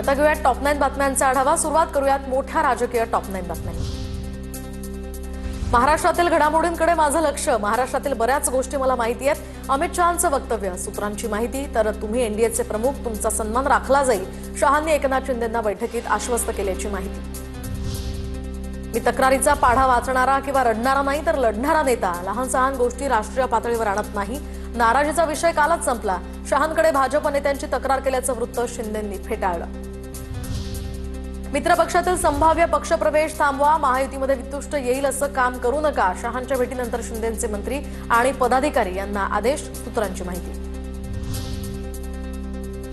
आता घेऊयात टॉप 9 बातम्यांचा आढावा। सुरुवात करूयात मोठ्या राजकीय टॉप 9 बातम्यांनी। महाराष्ट्रातील घडामोडींकडे माझं लक्ष। महाराष्ट्रातील बऱ्याच गोष्टी मला माहिती आहेत। अमित शहांचं वक्तव्य, सूत्रांची माहिती। तर तुम्ही एनडीएचे प्रमुख, तुमचा सन्मान राखला जाईल। शहांनी एकनाथ शिंदेंना बैठकीत आश्वस्त केल्याची माहिती। मी तक्रारीचा पाढा वाचणारा किंवा रडणारा नाही, तर लढणारा नेता। लहान सहान गोष्टी राष्ट्रीय पातळीवर आणत नाही। नाराजीचा विषय कालच संपला। शहांकडे भाजप नेत्यांची तक्रार केल्याचं वृत्त शिंदेंनी फेटाळलं। मित्रपक्षातील संभाव्य पक्षप्रवेश थांबवा, महायुतीमध्ये वितुष्ट येईल असं काम करू नका। शहांच्या भेटीनंतर शिंदेंचे मंत्री आणि पदाधिकारी यांना आदेश, सूत्रांची माहिती।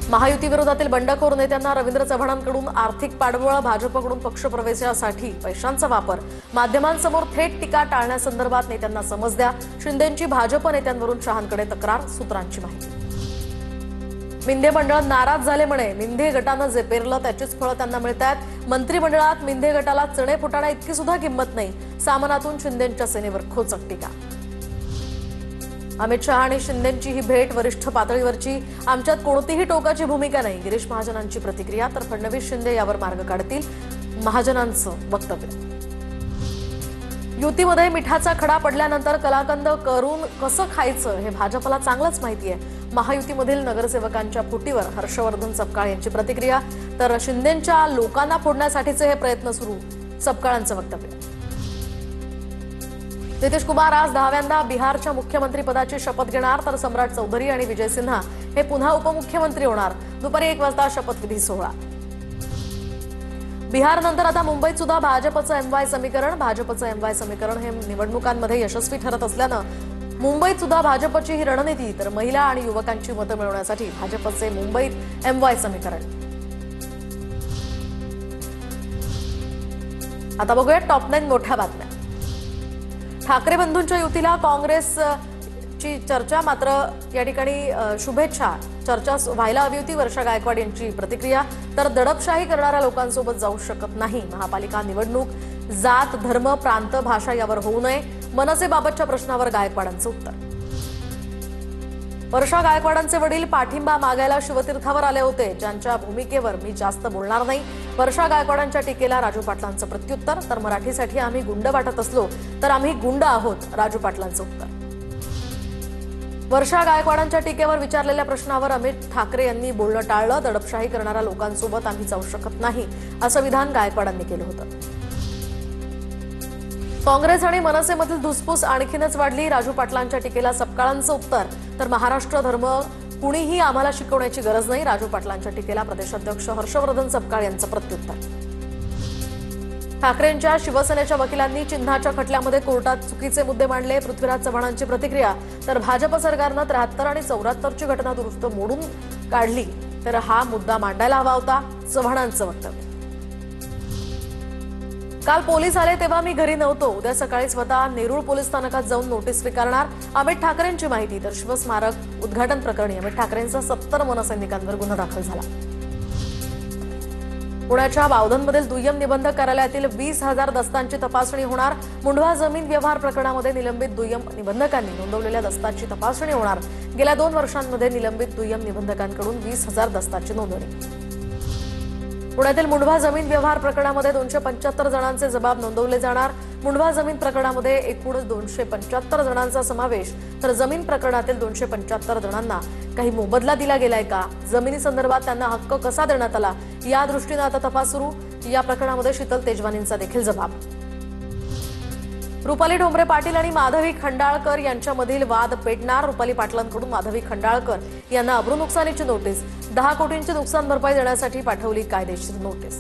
महायुती विरोधातील बंडखोर नेत्यांना रवींद्र चव्हाणांकडून आर्थिक पाठबळ, भाजपकडून पक्षप्रवेशासाठी पैशांचा वापर, माध्यमांसमोर थेट टीका टाळण्यासंदर्भात नेत्यांना समज द्या। शिंदेंची भाजप नेत्यांवरून शहांकडे तक्रार, सूत्रांची माहिती। मिंधे मंडळ नाराज झाले म्हणे। मिंधे गटानं जे पेरलं त्याचीच फळं त्यांना मिळतात। मंत्रिमंडळात मिंधे गटाला चणे फुटाणा इतकी सुद्धा किंमत नाही। सामनातून शिंदेंच्या सेनेवर खोचक टीका। अमित शहा आणि शिंदेंची ही भेट वरिष्ठ पातळीवरची, आमच्यात कोणतीही टोकाची भूमिका नाही। गिरीश महाजनांची प्रतिक्रिया। तर फडणवीस शिंदे यावर मार्ग काढतील, महाजनांचं वक्तव्य। युतीमध्ये मिठाचा खडा पडल्यानंतर कलाकंद करून कसं खायचं हे भाजपला चांगलंच माहिती आहे। महायुतीमधील नगरसेवकांच्या फुटीवर हर्षवर्धन सपकाळ यांची प्रतिक्रिया। तर शिंदेंच्या लोकांना फोडण्यासाठीचे हे प्रयत्न सुरू, सपकाळांचं वक्तव्य। नितीश कुमार आज 10व्यांदा बिहारच्या मुख्यमंत्रीपदाची शपथ घेणार। तर सम्राट चौधरी आणि विजय सिन्हा हे पुन्हा उपमुख्यमंत्री होणार। दुपारी 1 वाजता शपथविधी सोहळा। बिहारनंतर आता मुंबईत सुद्धा भाजपचं एमवाय समीकरण। भाजपचं एमवाय समीकरण हे निवडणुकांमध्ये यशस्वी ठरत असल्यानं मुंबईत सुद्धा भाजपची ही रणनीती। तर महिला आणि युवकांची मतं मिळवण्यासाठी भाजपचे मुंबईत एमवाय समीकरण। आता बघूया टॉप 9 मोठ्या बातम्या। ठाकरे बंधूंच्या युतीला काँग्रेसची चर्चा, मात्र या ठिकाणी शुभेच्छा। चर्चा व्हायला हवी होती, वर्षा गायकवाड यांची प्रतिक्रिया। तर दडपशाही करणाऱ्या लोकांसोबत जाऊ शकत नाही। महापालिका निवडणूक जात, धर्म, प्रांत, भाषा यावर होऊ नये। मनसेबाबतच्या प्रश्नावर गायकवाडांचं उत्तर। वर्षा गायकवाडांचे वडील पाठिंबा मागायला शिवतीर्थावर आले होते, ज्यांच्या भूमिकेवर मी जास्त बोलणार नाही। वर्षा गायकवाडांच्या टीकेला राजू पाटलांचं प्रत्युत्तर। तर मराठीसाठी आम्ही गुंड वाटत असलो तर आम्ही गुंड आहोत, राजू पाटलांचं उत्तर। वर्षा गायकवाडांच्या टीकेवर विचारलेल्या प्रश्नावर अमित ठाकरे यांनी बोलणं टाळलं। दडपशाही करणाऱ्या लोकांसोबत आम्ही जाऊ शकत नाही, असं विधान गायकवाडांनी केलं होतं। काँग्रेस आणि मनसेमधील धुसफूस आणखीनच वाढली। राजू पाटलांच्या टीकेला सपकाळांचं उत्तर। तर महाराष्ट्र धर्म कुणीही आम्हाला शिकवण्याची गरज नाही। राजू पाटलांच्या टीकेला प्रदेशाध्यक्ष हर्षवर्धन सपकाळ यांचं प्रत्युत्तर। ठाकरेंच्या शिवसेनेच्या वकिलांनी चिन्हाच्या खटल्यामध्ये कोर्टात चुकीचे मुद्दे मांडले, पृथ्वीराज चव्हाणांची प्रतिक्रिया। तर भाजप सरकारनं 73 आणि 74ची घटना दुरुस्त मोडून काढली, तर हा मुद्दा मांडायला हवा होता, चव्हाणांचं वक्तव्य। काल पोलीस आले तेव्हा मी घरी नव्हतो। उद्या सकाळी स्वतः नेरूळ पोलीस स्थानकात जाऊन नोटीस स्वीकारणार, अमित ठाकरेंची माहिती। तर शिवस्मारक उद्घाटन प्रकरणी अमित ठाकरेंचा 70 मनसैनिकांवर गुन्हा दाखल झाला। पुण्याच्या बावधनमधील दुय्यम निबंधक कार्यालयातील 20,000 दस्तांची तपासणी होणार। मुंढवा जमीन व्यवहार प्रकरणामध्ये निलंबित दुय्यम निबंधकांनी नोंदवलेल्या दस्ताची तपासणी होणार। गेल्या 2 वर्षांमध्ये निलंबित दुय्यम निबंधकांकडून 20,000 दस्ताची नोंदणी। पुण्यातील मुंढवा जमीन व्यवहार प्रकरणामध्ये 275 जणांचे जबाब नोंदवले जाणार। मुंढवा जमीन प्रकरणामध्ये एकूण 275 जणांचा समावेश। तर जमीन प्रकरणातील 275 जणांना काही मोबदला दिला गेलाय का, जमिनी संदर्भात त्यांना हक्क कसा देण्यात आला, या दृष्टीने आता तपास सुरू। या प्रकरणामध्ये शीतल तेजवानींचा देखील जबाब। रुपाली ढोंबरे पाटील आणि माधवी खंडाळकर यांच्यामधील वाद पेटणार। रुपाली पाटलांकडून माधवी खंडाळकर यांना अब्रू नुकसानीची नोटीस। 10 कोटींची नुकसान भरपाई देण्यासाठी पाठवली कायदेशीर नोटीस।